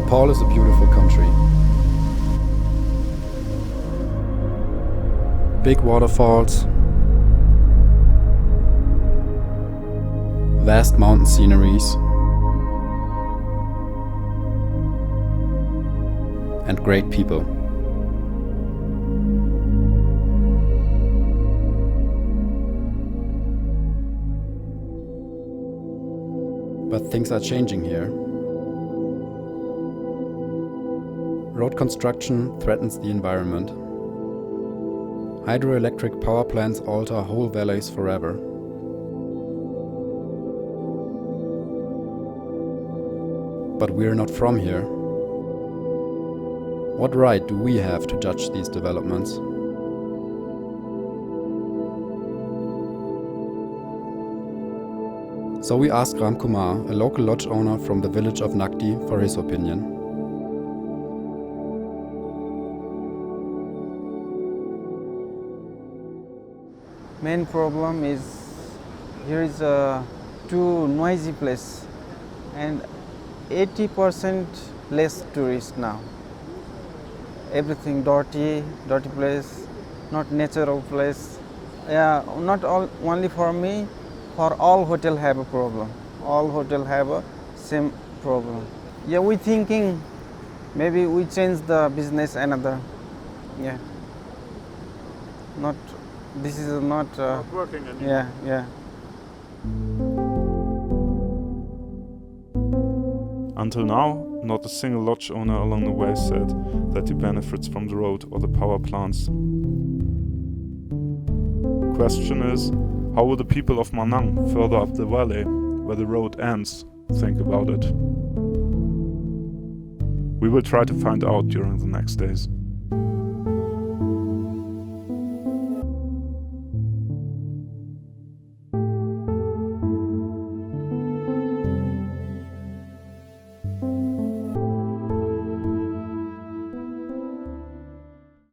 Nepal is a beautiful country. Big waterfalls, vast mountain sceneries, and great people. But things are changing here. Road construction threatens the environment. Hydroelectric power plants alter whole valleys forever. But we're not from here. What right do we have to judge these developments? So we asked Ram Kumar, a local lodge owner from the village of Nakdi, for his opinion. Main problem is here is a too noisy place and 80% less tourists now. Everything dirty place, not natural place. Yeah, not only for me, for all hotel have a problem. All hotel have a same problem. Yeah, we thinking maybe we change the business another. Yeah. Not. This is not working anymore. Yeah. Until now, not a single lodge owner along the way said that he benefits from the road or the power plants. Question is, how will the people of Manang, further up the valley, where the road ends, think about it? We will try to find out during the next days.